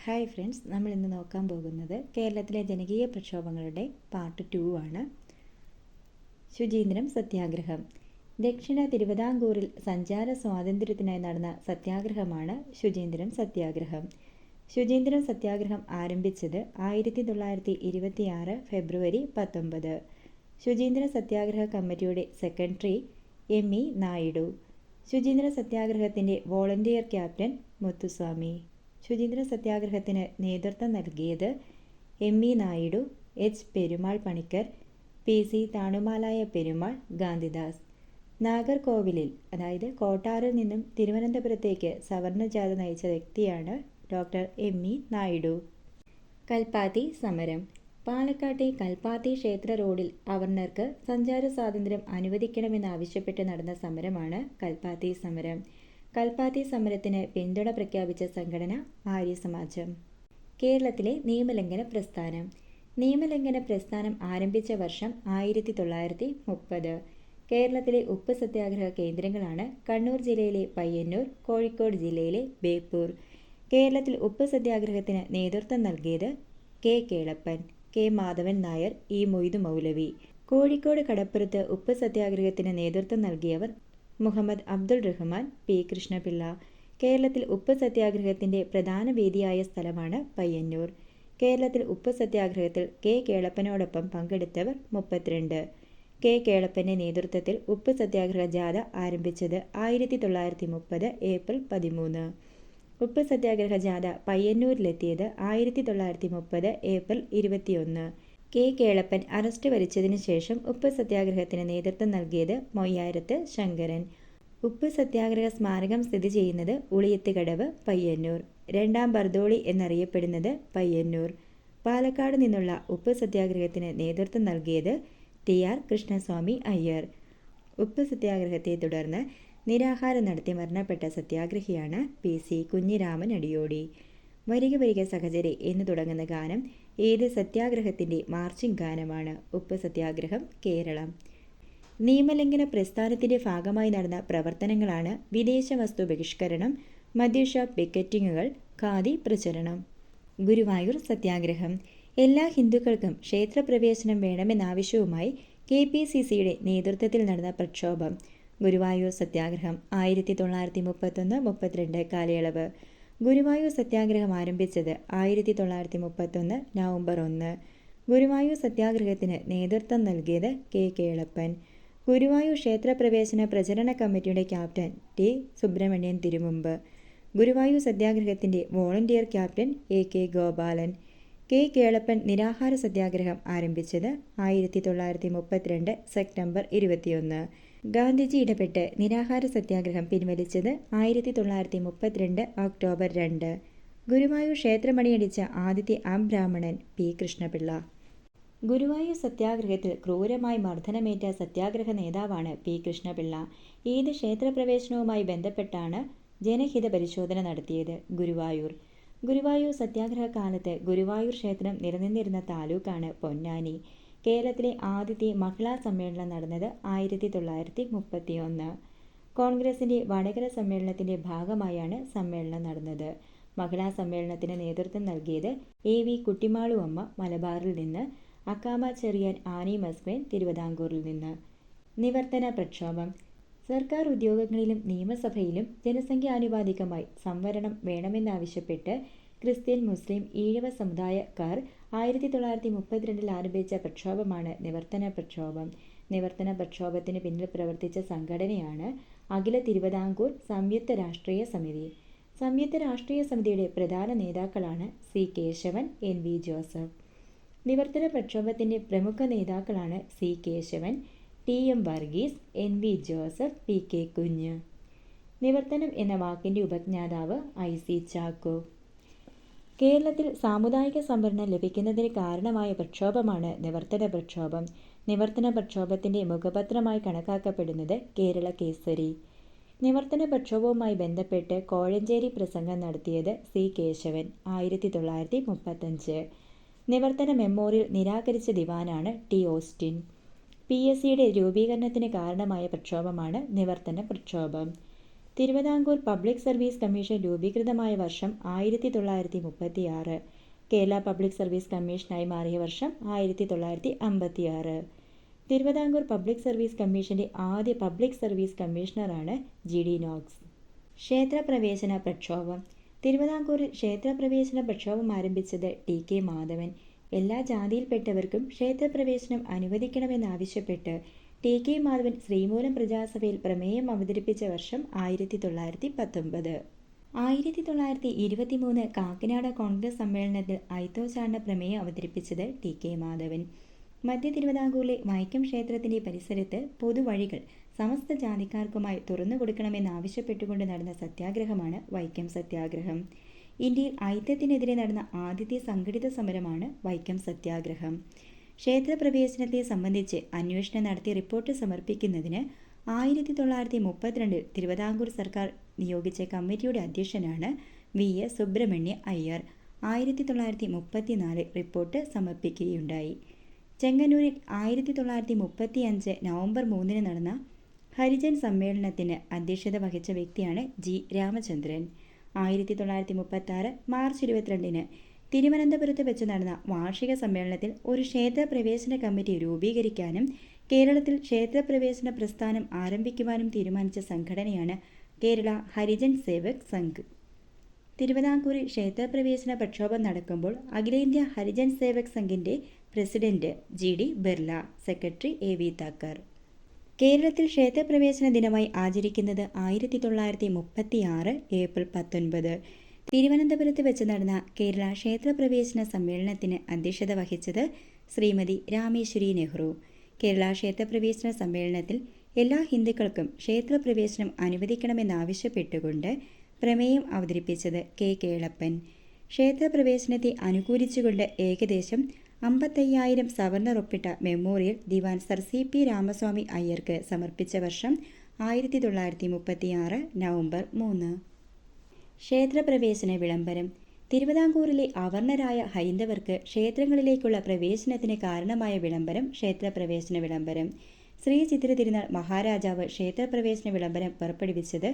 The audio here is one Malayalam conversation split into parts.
ഹായ് ഫ്രണ്ട്സ്, നമ്മൾ ഇന്ന് നോക്കാൻ പോകുന്നത് കേരളത്തിലെ ജനകീയ പ്രക്ഷോഭങ്ങളുടെ പാർട്ട് 2 ആണ്. ശുചീന്ദ്രം സത്യാഗ്രഹം. ദക്ഷിണ തിരുവിതാംകൂറിൽ സഞ്ചാര സ്വാതന്ത്ര്യത്തിനായി നടന്ന സത്യാഗ്രഹമാണ് ശുചീന്ദ്രം സത്യാഗ്രഹം. ശുചീന്ദ്രം സത്യാഗ്രഹം ആരംഭിച്ചത് 1926 ഫെബ്രുവരി 19. ശുചീന്ദ്ര സത്യാഗ്രഹ കമ്മിറ്റിയുടെ സെക്രട്ടറി എം.ഇ. നായിഡു. ശുചീന്ദ്ര സത്യാഗ്രഹത്തിൻ്റെ വോളണ്ടിയർ ക്യാപ്റ്റൻ മുത്തുസ്വാമി. ശുചീന്ദ്ര സത്യാഗ്രഹത്തിന് നേതൃത്വം നൽകിയത് M E. Naidu, H. Perumal Panicker, P C. Thanumalaya Perumal, Gandhidas. നാഗർകോവിലിൽ, അതായത് കോട്ടാറിൽ നിന്നും തിരുവനന്തപുരത്തേക്ക് സവർണജാഥ നയിച്ച വ്യക്തിയാണ് ഡോക്ടർ എം.ഇ. നായിഡു. കൽപ്പാത്തി സമരം. പാലക്കാട്ടെ കൽപ്പാത്തി ക്ഷേത്ര റോഡിൽ അവർണർക്ക് സഞ്ചാര സ്വാതന്ത്ര്യം അനുവദിക്കണമെന്നാവശ്യപ്പെട്ട് നടന്ന സമരമാണ് കൽപ്പാത്തി സമരം. കൽപ്പാത്തി സമരത്തിന് പിന്തുണ പ്രഖ്യാപിച്ച സംഘടന ആര്യസമാജം. കേരളത്തിലെ നിയമലംഘന പ്രസ്ഥാനം. നിയമലംഘന പ്രസ്ഥാനം ആരംഭിച്ച വർഷം 1930. കേരളത്തിലെ ഉപ്പ് സത്യാഗ്രഹ കേന്ദ്രങ്ങളാണ് കണ്ണൂർ ജില്ലയിലെ പയ്യന്നൂർ, കോഴിക്കോട് ജില്ലയിലെ ബേപ്പൂർ. കേരളത്തിൽ ഉപ്പ് സത്യാഗ്രഹത്തിന് നേതൃത്വം നൽകിയത് K. Kelappan, K. Madhavan Nair, E. Moidu Maulavi. Kozhikode കടപ്പുറത്ത് ഉപ്പ് സത്യാഗ്രഹത്തിന് നേതൃത്വം നൽകിയവർ മുഹമ്മദ് അബ്ദുൾ റഹ്മാൻ, പി. കൃഷ്ണപിള്ള. കേരളത്തിൽ ഉപ്പ് സത്യാഗ്രഹത്തിൻ്റെ പ്രധാന വേദിയായ സ്ഥലമാണ് പയ്യന്നൂർ. കേരളത്തിൽ ഉപ്പ് സത്യാഗ്രഹത്തിൽ കെ. കേളപ്പനോടൊപ്പം പങ്കെടുത്തവർ 32. കെ. കേളപ്പൻ്റെ നേതൃത്വത്തിൽ ഉപ്പ് സത്യാഗ്രഹ ജാഥ ആരംഭിച്ചത് 1930 ഏപ്രിൽ 13. ഉപ്പ് സത്യാഗ്രഹ ജാഥ പയ്യന്നൂരിലെത്തിയത് 1930 ഏപ്രിൽ 21. കെ. കേളപ്പൻ അറസ്റ്റ് വരിച്ചതിനു ശേഷം ഉപ്പ് സത്യാഗ്രഹത്തിന് നേതൃത്വം നൽകിയത് മൊയ്യാരത്ത് ശങ്കരൻ. ഉപ്പ് സത്യാഗ്രഹ സ്മാരകം സ്ഥിതി ചെയ്യുന്നത് ഉളിയത്തുകടവ്, പയ്യന്നൂർ. രണ്ടാം ബർദോളി എന്നറിയപ്പെടുന്നത് പയ്യന്നൂർ. പാലക്കാട് നിന്നുള്ള ഉപ്പ് സത്യാഗ്രഹത്തിന് നേതൃത്വം നൽകിയത് ടി. ആർ. കൃഷ്ണസ്വാമി അയ്യർ. ഉപ്പ് സത്യാഗ്രഹത്തെ തുടർന്ന് നിരാഹാരം നടത്തി മരണപ്പെട്ട സത്യാഗ്രഹിയാണ് പി.സി. കുഞ്ഞിരാമൻ അടിയോടി. വരിക വരിക സഹചരെ എന്ന് തുടങ്ങുന്ന ഗാനം ഏത് സത്യാഗ്രഹത്തിൻ്റെ മാർച്ചിങ് ഗാനമാണ്? ഉപ്പ് സത്യാഗ്രഹം, കേരളം. നിയമലംഘന പ്രസ്ഥാനത്തിൻ്റെ ഭാഗമായി നടന്ന പ്രവർത്തനങ്ങളാണ് വിദേശ വസ്തു ബഹിഷ്കരണം, മദ്യഷാപ്പ് പിക്കറ്റിങ്ങുകൾ, ഖാദി പ്രചരണം. ഗുരുവായൂർ സത്യാഗ്രഹം. എല്ലാ ഹിന്ദുക്കൾക്കും ക്ഷേത്രപ്രവേശനം വേണമെന്നാവശ്യവുമായി KPCCയുടെ നേതൃത്വത്തിൽ നടന്ന പ്രക്ഷോഭം. ഗുരുവായൂർ സത്യാഗ്രഹം 1931-32 കാലയളവ്. ഗുരുവായൂർ സത്യാഗ്രഹം ആരംഭിച്ചത് 1931 നവംബർ 1. ഗുരുവായൂർ സത്യാഗ്രഹത്തിന് നേതൃത്വം നൽകിയത് കെ. കേളപ്പൻ. ഗുരുവായൂർ ക്ഷേത്രപ്രവേശന പ്രചരണ കമ്മിറ്റിയുടെ ക്യാപ്റ്റൻ ടി. സുബ്രഹ്മണ്യൻ തിരുമുമ്പ്. ഗുരുവായൂർ സത്യാഗ്രഹത്തിൻ്റെ volunteer captain A.K. Gopalan. K. Kelappan നിരാഹാര സത്യാഗ്രഹം ആരംഭിച്ചത് 1932 സെപ്റ്റംബർ 21. ഗാന്ധിജി ഇടപെട്ട് നിരാഹാര സത്യാഗ്രഹം പിൻവലിച്ചത് 1932 ഒക്ടോബർ 2. ഗുരുവായൂർ ക്ഷേത്രമണിയടിച്ച ആദ്യത്തെ അബ്രാഹ്മണൻ പി. കൃഷ്ണപിള്ള. ഗുരുവായൂർ സത്യാഗ്രഹത്തിൽ ക്രൂരമായി മർദ്ദനമേറ്റ സത്യാഗ്രഹ നേതാവാണ് പി. കൃഷ്ണപിള്ള. ഏത് ക്ഷേത്രപ്രവേശനവുമായി ബന്ധപ്പെട്ടാണ് ജനഹിത പരിശോധന നടത്തിയത്? ഗുരുവായൂർ സത്യാഗ്രഹ കാലത്ത് ഗുരുവായൂർ ക്ഷേത്രം നിലനിന്നിരുന്ന താലൂക്കാണ് പൊന്നാനി. കേരളത്തിലെ ആദ്യത്തെ മഹിളാ സമ്മേളനം നടന്നത് 1931. കോൺഗ്രസിൻ്റെ വടകര സമ്മേളനത്തിൻ്റെ ഭാഗമായാണ് സമ്മേളനം നടന്നത്. മഹിളാ സമ്മേളനത്തിന് നേതൃത്വം നൽകിയത് A.V. കുട്ടിമാളു അമ്മ മലബാറിൽ നിന്ന്, അക്കാമ ചെറിയാൻ ആനി മസ്ക്രേൻ തിരുവിതാംകൂറിൽ നിന്ന്. നിവർത്തന പ്രക്ഷോഭം. സർക്കാർ ഉദ്യോഗങ്ങളിലും നിയമസഭയിലും ജനസംഖ്യാനുപാതികമായി സംവരണം വേണമെന്നാവശ്യപ്പെട്ട് ക്രിസ്ത്യൻ, മുസ്ലിം, ഈഴവ സമുദായക്കാർ 1932 ആരംഭിച്ച പ്രക്ഷോഭമാണ് നിവർത്തന പ്രക്ഷോഭം. നിവർത്തന പ്രക്ഷോഭത്തിന് പിന്നിൽ പ്രവർത്തിച്ച സംഘടനയാണ് അഖില തിരുവിതാംകൂർ സംയുക്ത രാഷ്ട്രീയ സമിതി. സംയുക്ത രാഷ്ട്രീയ സമിതിയുടെ പ്രധാന നേതാക്കളാണ് സി. കേശവൻ, N.V. ജോസഫ്. നിവർത്തന പ്രക്ഷോഭത്തിൻ്റെ പ്രമുഖ നേതാക്കളാണ് C. Keshavan, T.M. Varghese, N.V. Joseph, P.K. കുഞ്ഞ്. നിവർത്തനം എന്ന വാക്കിൻ്റെ ഉപജ്ഞാതാവ് I.C. ചാക്കോ. കേരളത്തിൽ സാമുദായിക സംവരണം ലഭിക്കുന്നതിന് കാരണമായ പ്രക്ഷോഭമാണ് നിവർത്തന പ്രക്ഷോഭം. നിവർത്തന പ്രക്ഷോഭത്തിൻ്റെ മുഖപത്രമായി കണക്കാക്കപ്പെടുന്നത് കേരള കേസരി. നിവർത്തന പ്രക്ഷോഭവുമായി ബന്ധപ്പെട്ട് കോഴഞ്ചേരി പ്രസംഗം നടത്തിയത് സി. കേശവൻ 1935. നിവർത്തന മെമ്മോറിയൽ നിരാകരിച്ച ദിവാനാണ് ടി. ഓസ്റ്റിൻ. PSCയുടെ രൂപീകരണത്തിന് കാരണമായ പ്രക്ഷോഭമാണ് നിവർത്തന പ്രക്ഷോഭം. തിരുവിതാംകൂർ പബ്ലിക് സർവീസ് കമ്മീഷൻ രൂപീകൃതമായ വർഷം 1936. കേരള പബ്ലിക് സർവീസ് കമ്മീഷനായി മാറിയ വർഷം 1956. തിരുവിതാംകൂർ പബ്ലിക് സർവീസ് കമ്മീഷന്റെ ആദ്യ പബ്ലിക് സർവീസ് കമ്മീഷണറാണ് GD നോക്സ്. ക്ഷേത്രപ്രവേശന പ്രക്ഷോഭം. തിരുവിതാംകൂറിൽ ക്ഷേത്രപ്രവേശന പ്രക്ഷോഭം ആരംഭിച്ചത് TK മാധവൻ. എല്ലാ ജാതിയിൽപ്പെട്ടവർക്കും ക്ഷേത്രപ്രവേശനം അനുവദിക്കണമെന്നാവശ്യപ്പെട്ട് TK മാധവൻ ശ്രീമൂലം പ്രജാസഭയിൽ പ്രമേയം അവതരിപ്പിച്ച വർഷം 1919. 1923 കാക്കനാട് കോൺഗ്രസ് സമ്മേളനത്തിൽ ഐത്തോച്ചാടന പ്രമേയം അവതരിപ്പിച്ചത് TK മാധവൻ. മധ്യ തിരുവിതാംകൂറിലെ വൈക്കം ക്ഷേത്രത്തിന്റെ പരിസരത്ത് പൊതുവഴികൾ സമസ്ത ജാതിക്കാർക്കുമായി തുറന്നു കൊടുക്കണമെന്നാവശ്യപ്പെട്ടുകൊണ്ട് നടന്ന സത്യാഗ്രഹമാണ് വൈക്കം സത്യാഗ്രഹം. ഇന്ത്യയിൽ ഐത്തത്തിനെതിരെ നടന്ന ആദ്യത്തെ സംഘടിത സമരമാണ് വൈക്കം സത്യാഗ്രഹം. ക്ഷേത്രപ്രവേശനത്തെ സംബന്ധിച്ച് അന്വേഷണം നടത്തി റിപ്പോർട്ട് സമർപ്പിക്കുന്നതിന് 1932 തിരുവിതാംകൂർ സർക്കാർ നിയോഗിച്ച കമ്മിറ്റിയുടെ അധ്യക്ഷനാണ് VS സുബ്രഹ്മണ്യ അയ്യർ. 1934 റിപ്പോർട്ട് സമർപ്പിക്കുകയുണ്ടായി. ചെങ്ങന്നൂരിൽ 1935 നവംബർ 3 നടന്ന ഹരിജൻ സമ്മേളനത്തിന് അധ്യക്ഷത വഹിച്ച വ്യക്തിയാണ് G. രാമചന്ദ്രൻ. 1936 മാർച്ച് 22 തിരുവനന്തപുരത്ത് വെച്ച് നടന്ന വാർഷിക സമ്മേളനത്തിൽ ഒരു ക്ഷേത്രപ്രവേശന കമ്മിറ്റി രൂപീകരിക്കാനും കേരളത്തിൽ ക്ഷേത്രപ്രവേശന പ്രസ്ഥാനം ആരംഭിക്കുവാനും തീരുമാനിച്ച സംഘടനയാണ് കേരള ഹരിജൻ സേവക് സംഘ്. തിരുവിതാംകൂറിൽ ക്ഷേത്രപ്രവേശന പ്രക്ഷോഭം നടക്കുമ്പോൾ അഖിലേന്ത്യാ ഹരിജൻ സേവക് സംഘിന്റെ president GD Birla, secretary AV Thakkar. കേരളത്തിൽ ക്ഷേത്രപ്രവേശന ദിനമായി ആചരിക്കുന്നത് 1936 ഏപ്രിൽ 19. തിരുവനന്തപുരത്ത് വെച്ച് നടന്ന കേരള ക്ഷേത്രപ്രവേശന സമ്മേളനത്തിന് അധ്യക്ഷത വഹിച്ചത് ശ്രീമതി രാമേശ്വരി നെഹ്റു. കേരള ക്ഷേത്രപ്രവേശന സമ്മേളനത്തിൽ എല്ലാ ഹിന്ദുക്കൾക്കും ക്ഷേത്രപ്രവേശനം അനുവദിക്കണമെന്നാവശ്യപ്പെട്ടുകൊണ്ട് പ്രമേയം അവതരിപ്പിച്ചത് K. കേളപ്പൻ. ക്ഷേത്രപ്രവേശനത്തെ അനുകൂലിച്ചുകൊണ്ട് ഏകദേശം 55,000 സവർണർ ഒപ്പിട്ട മെമ്മോറിയൽ ദിവാൻ സർ CP രാമസ്വാമി അയ്യർക്ക് സമർപ്പിച്ച വർഷം 1936 നവംബർ 3. ക്ഷേത്രപ്രവേശന വിളംബരം. തിരുവിതാംകൂറിലെ അവർണരായ ഹൈന്ദവർക്ക് ക്ഷേത്രങ്ങളിലേക്കുള്ള പ്രവേശനത്തിന് കാരണമായ വിളംബരം ക്ഷേത്രപ്രവേശന വിളംബരം. ശ്രീ ചിത്തിര തിരുനാൾ മഹാരാജാവ് ക്ഷേത്രപ്രവേശന വിളംബരം പുറപ്പെടുവിച്ചത്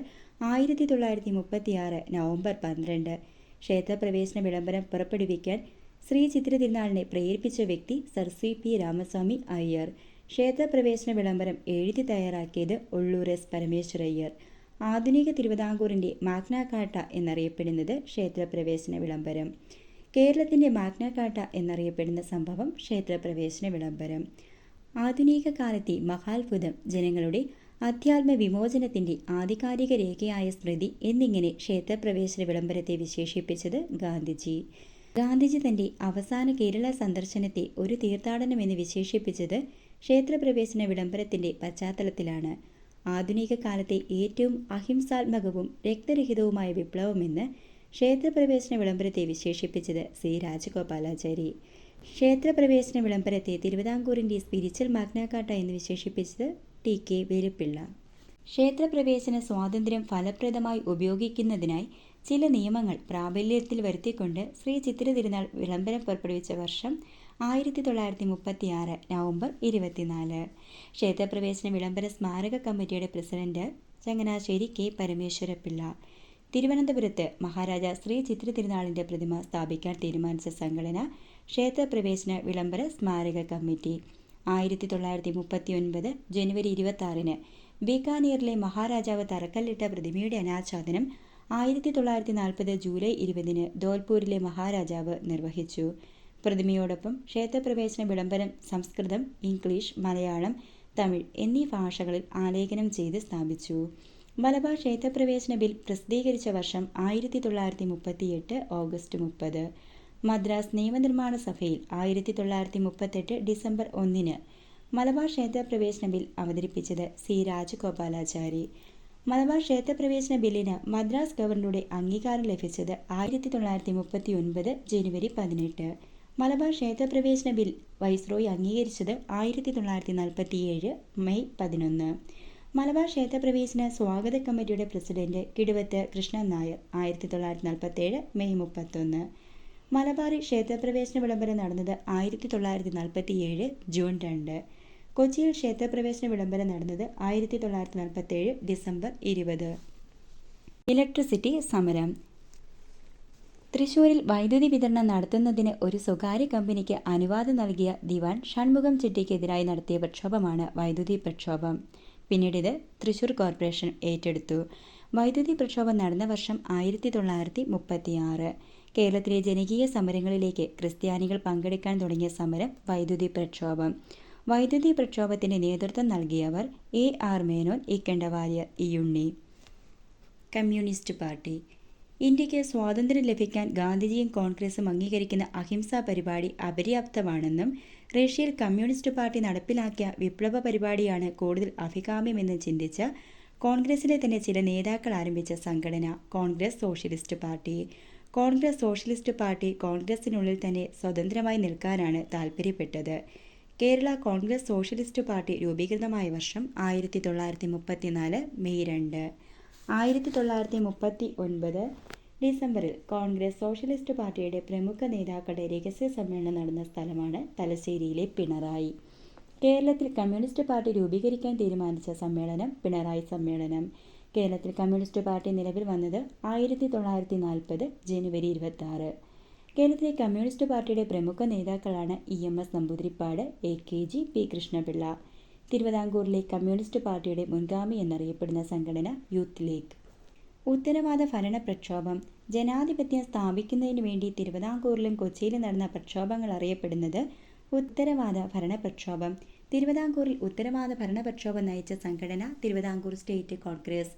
1936 നവംബർ 12. ക്ഷേത്രപ്രവേശന വിളംബരം പുറപ്പെടുവിക്കാൻ ശ്രീ ചിത്തിര തിരുനാളിനെ പ്രേരിപ്പിച്ച വ്യക്തി സർ CP രാമസ്വാമി അയ്യർ. ക്ഷേത്രപ്രവേശന വിളംബരം എഴുതി തയ്യാറാക്കിയത് ഉള്ളൂർ S. പരമേശ്വരയ്യർ. ആധുനിക തിരുവിതാംകൂറിന്റെ മാഗ്നാ കാർട്ട എന്നറിയപ്പെടുന്നത് ക്ഷേത്രപ്രവേശന വിളംബരം. കേരളത്തിന്റെ മാഗ്നാ കാർട്ട എന്നറിയപ്പെടുന്ന സംഭവം ക്ഷേത്രപ്രവേശന വിളംബരം. ആധുനിക കാലത്തെ മഹാത്ഭുതം, ജനങ്ങളുടെ അധ്യാത്മ വിമോചനത്തിന്റെ ആധികാരിക രേഖയായ സ്മൃതി എന്നിങ്ങനെ ക്ഷേത്രപ്രവേശന വിളംബരത്തെ വിശേഷിപ്പിച്ചത് ഗാന്ധിജി. ഗാന്ധിജി തന്റെ അവസാന കേരള സന്ദർശനത്തെ ഒരു തീർത്ഥാടനമെന്ന് വിശേഷിപ്പിച്ചത് ക്ഷേത്രപ്രവേശന വിളംബരത്തിന്റെ പശ്ചാത്തലത്തിലാണ്. ആധുനിക കാലത്തെ ഏറ്റവും അഹിംസാത്മകവും രക്തരഹിതവുമായ വിപ്ലവമെന്ന് ക്ഷേത്രപ്രവേശന വിളംബരത്തെ വിശേഷിപ്പിച്ചത് C. രാജഗോപാലാചാരി. ക്ഷേത്രപ്രവേശന വിളംബരത്തെ തിരുവിതാംകൂറിന്റെ സ്പിരിച്വൽ മാഗ്നാ കാർട്ട എന്ന് വിശേഷിപ്പിച്ചത് TK വേലുപ്പിള്ള. ക്ഷേത്രപ്രവേശന സ്വാതന്ത്ര്യം ഫലപ്രദമായി ഉപയോഗിക്കുന്നതിനായി ചില നിയമങ്ങൾ പ്രാബല്യത്തിൽ വരുത്തിക്കൊണ്ട് ശ്രീ ചിത്തിര തിരുനാൾ വിളംബരം പുറപ്പെടുവിച്ച വർഷം 1936 നവംബർ 24. ക്ഷേത്രപ്രവേശന വിളംബര സ്മാരക കമ്മിറ്റിയുടെ പ്രസിഡന്റ് ചങ്ങനാശ്ശേരി K. പരമേശ്വരപിള്ള. തിരുവനന്തപുരത്ത് മഹാരാജ ശ്രീ ചിത്തിര തിരുനാളിന്റെ പ്രതിമ സ്ഥാപിക്കാൻ തീരുമാനിച്ച സംഘടന ക്ഷേത്രപ്രവേശന വിളംബര സ്മാരക കമ്മിറ്റി. 1939 ജനുവരി 26 ബീക്കാനീറിലെ മഹാരാജാവ് തറക്കല്ലിട്ട പ്രതിമയുടെ അനാച്ഛാദനം 1940 ജൂലൈ 20 ധോൽപൂരിലെ മഹാരാജാവ് നിർവഹിച്ചു. പ്രതിമയോടൊപ്പം ക്ഷേത്രപ്രവേശന വിളംബരം സംസ്കൃതം, ഇംഗ്ലീഷ്, മലയാളം, തമിഴ് എന്നീ ഭാഷകളിൽ ആലേഖനം ചെയ്ത് സ്ഥാപിച്ചു. മലബാർ ക്ഷേത്രപ്രവേശന ബിൽ പ്രസിദ്ധീകരിച്ച വർഷം 1938 ഓഗസ്റ്റ് 30. മദ്രാസ് നിയമനിർമ്മാണ സഭയിൽ 1938 ഡിസംബർ 1 മലബാർ ക്ഷേത്രപ്രവേശന ബിൽ അവതരിപ്പിച്ചത് C. രാജഗോപാലാചാരി. മലബാർ ക്ഷേത്രപ്രവേശന ബില്ലിന് മദ്രാസ് ഗവർണറുടെ അംഗീകാരം ലഭിച്ചത് 1939 ജനുവരി 18. മലബാർ ക്ഷേത്രപ്രവേശന ബിൽ വൈസ്രോയി അംഗീകരിച്ചത് 1947 മെയ് 11. മലബാർ ക്ഷേത്രപ്രവേശന സ്വാഗത കമ്മിറ്റിയുടെ പ്രസിഡന്റ് കിടുവത്ത് കൃഷ്ണൻ നായർ 1947 മെയ് 31. മലബാറിൽ ക്ഷേത്രപ്രവേശന വിളംബരം നടന്നത് 1947 ജൂൺ 2. കൊച്ചിയിൽ ക്ഷേത്രപ്രവേശന വിളംബരം നടന്നത് 1947 ഡിസംബർ 20. ഇലക്ട്രിസിറ്റി സമരം. തൃശൂരിൽ വൈദ്യുതി വിതരണം നടത്തുന്നതിന് ഒരു സ്വകാര്യ കമ്പനിക്ക് അനുവാദം നൽകിയ ദിവാൻ ഷൺമുഖം ചെട്ടിക്കെതിരായി നടത്തിയ പ്രക്ഷോഭമാണ് വൈദ്യുതി പ്രക്ഷോഭം. പിന്നീട് ഇത് തൃശൂർ കോർപ്പറേഷൻ ഏറ്റെടുത്തു. വൈദ്യുതി പ്രക്ഷോഭം നടന്ന വർഷം 1936. കേരളത്തിലെ ജനകീയ സമരങ്ങളിലേക്ക് ക്രിസ്ത്യാനികൾ പങ്കെടുക്കാൻ തുടങ്ങിയ സമരം വൈദ്യുതി പ്രക്ഷോഭം. വൈദ്യുതി പ്രക്ഷോഭത്തിന് നേതൃത്വം നൽകിയവർ AR Menon, Ikkandawarrier, Unni. Communist party. ഇന്ത്യക്ക് സ്വാതന്ത്ര്യം ലഭിക്കാൻ ഗാന്ധിജിയും കോൺഗ്രസും അംഗീകരിക്കുന്ന അഹിംസാ പരിപാടി അപര്യാപ്തമാണെന്നും റഷ്യയിൽ കമ്മ്യൂണിസ്റ്റ് പാർട്ടി നടപ്പിലാക്കിയ വിപ്ലവ പരിപാടിയാണ് കൂടുതൽ അഭികാമ്യമെന്ന് ചിന്തിച്ച കോൺഗ്രസിലെ തന്നെ ചില നേതാക്കൾ ആരംഭിച്ച സംഘടന Congress socialist party. Congress socialist party കോൺഗ്രസിനുള്ളിൽ തന്നെ സ്വതന്ത്രമായി നിൽക്കാനാണ് താൽപ്പര്യപ്പെട്ടത്. കേരള കോൺഗ്രസ് സോഷ്യലിസ്റ്റ് പാർട്ടി രൂപീകൃതമായ വർഷം 1934 മെയ് 2. 1939 ഡിസംബറിൽ കോൺഗ്രസ് സോഷ്യലിസ്റ്റ് പാർട്ടിയുടെ പ്രമുഖ നേതാക്കളുടെ രഹസ്യ സമ്മേളനം നടന്ന സ്ഥലമാണ് തലശ്ശേരിയിലെ പിണറായി. കേരളത്തിൽ കമ്മ്യൂണിസ്റ്റ് പാർട്ടി രൂപീകരിക്കാൻ തീരുമാനിച്ച സമ്മേളനം പിണറായി സമ്മേളനം. കേരളത്തിൽ കമ്മ്യൂണിസ്റ്റ് പാർട്ടി നിലവിൽ വന്നത് 1940 ജനുവരി 26. കേരളത്തിലെ കമ്മ്യൂണിസ്റ്റ് പാർട്ടിയുടെ പ്രമുഖ നേതാക്കളാണ് EMS Namboodiripad, AKG, P. Krishnapillai. തിരുവിതാംകൂറിലെ കമ്മ്യൂണിസ്റ്റ് പാർട്ടിയുടെ മുൻഗാമി എന്നറിയപ്പെടുന്ന സംഘടന യൂത്ത് ലീഗ്. ഉത്തരവാദ ഭരണ പ്രക്ഷോഭം. ജനാധിപത്യം സ്ഥാപിക്കുന്നതിനു വേണ്ടി തിരുവിതാംകൂറിലും കൊച്ചിയിലും നടന്ന പ്രക്ഷോഭങ്ങൾ അറിയപ്പെടുന്നത് ഉത്തരവാദ ഭരണ പ്രക്ഷോഭം. തിരുവിതാംകൂറിൽ ഉത്തരവാദ ഭരണ പ്രക്ഷോഭം നയിച്ച സംഘടന തിരുവിതാംകൂർ സ്റ്റേറ്റ് കോൺഗ്രസ്.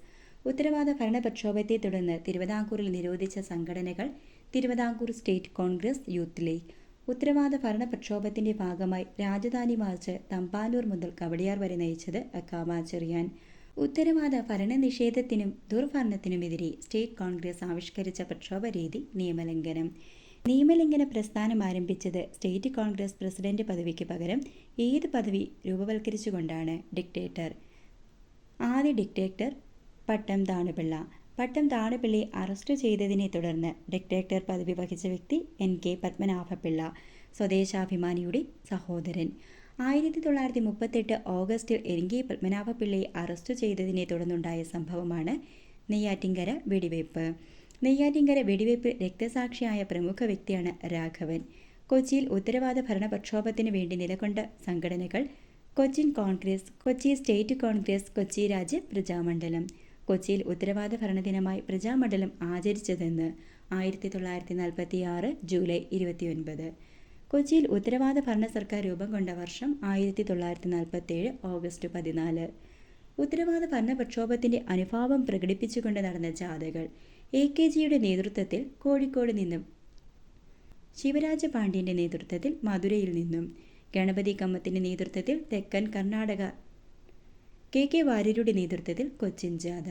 ഉത്തരവാദ ഭരണ പ്രക്ഷോഭത്തെ തുടർന്ന് തിരുവിതാംകൂറിൽ നിരോധിച്ച സംഘടനകൾ Thiruvithamkoor state Congress, youth league. ഉത്തരവാദ ഭരണ പ്രക്ഷോഭത്തിന്റെ ഭാഗമായി രാജധാനി മാർച്ച് തമ്പാനൂർ മുതൽ കവടിയാർ വരെ നയിച്ചത് അക്കാമ ചെറിയാൻ. ഉത്തരവാദ ഭരണ നിഷേധത്തിനും ദുർഭരണത്തിനുമെതിരെ സ്റ്റേറ്റ് കോൺഗ്രസ് ആവിഷ്കരിച്ച പ്രക്ഷോഭ രീതി നിയമലംഘനം. നിയമലംഘന പ്രസ്ഥാനം ആരംഭിച്ചത് സ്റ്റേറ്റ് കോൺഗ്രസ് പ്രസിഡന്റ് പദവിക്ക് പകരം ഏത് പദവി രൂപവൽക്കരിച്ചുകൊണ്ടാണ് ഡിക്റ്റേറ്റർ. ആദ്യ ഡിക്റ്റേറ്റർ പട്ടം താണുപിള്ള. പട്ടം താണുപിള്ളയെ അറസ്റ്റ് ചെയ്തതിനെ തുടർന്ന് ഡിക്റ്റേറ്റർ പദവി വഹിച്ച വ്യക്തി NK പത്മനാഭപിള്ള, സ്വദേശാഭിമാനിയുടെ സഹോദരൻ. 1938 ഓഗസ്റ്റിൽ NK പത്മനാഭപിള്ളയെ അറസ്റ്റ് ചെയ്തതിനെ തുടർന്നുണ്ടായ സംഭവമാണ് നെയ്യാറ്റിൻകര വെടിവയ്പ്. നെയ്യാറ്റിൻകര വെടിവയ്പിൽ രക്തസാക്ഷിയായ പ്രമുഖ വ്യക്തിയാണ് രാഘവൻ. കൊച്ചിയിൽ ഉത്തരവാദ ഭരണ പ്രക്ഷോഭത്തിന് വേണ്ടി നിലകൊണ്ട സംഘടനകൾ കൊച്ചിൻ കോൺഗ്രസ്, കൊച്ചി സ്റ്റേറ്റ് കോൺഗ്രസ്, കൊച്ചി രാജ്യ പ്രജാമണ്ഡലം. കൊച്ചിയിൽ ഉത്തരവാദ ഭരണദിനമായി പ്രജാമണ്ഡലം ആചരിച്ചതെന്ന് 1946 ജൂലൈ 29. കൊച്ചിയിൽ ഉത്തരവാദ ഭരണ സർക്കാർ രൂപം കൊണ്ട വർഷം 1947 ഓഗസ്റ്റ് 14. ഉത്തരവാദ ഭരണ പ്രക്ഷോഭത്തിന്റെ അനുഭാവം പ്രകടിപ്പിച്ചുകൊണ്ട് നടന്ന ജാഥകൾ AKGയുടെ നേതൃത്വത്തിൽ കോഴിക്കോട് നിന്നും, ശിവരാജ പാണ്ഡ്യന്റെ നേതൃത്വത്തിൽ മധുരയിൽ നിന്നും, ഗണപതി കമ്മത്തിന്റെ നേതൃത്വത്തിൽ തെക്കൻ കർണാടക, KK വാര്യരുടെ നേതൃത്വത്തിൽ കൊച്ചിൻ ജാഥ.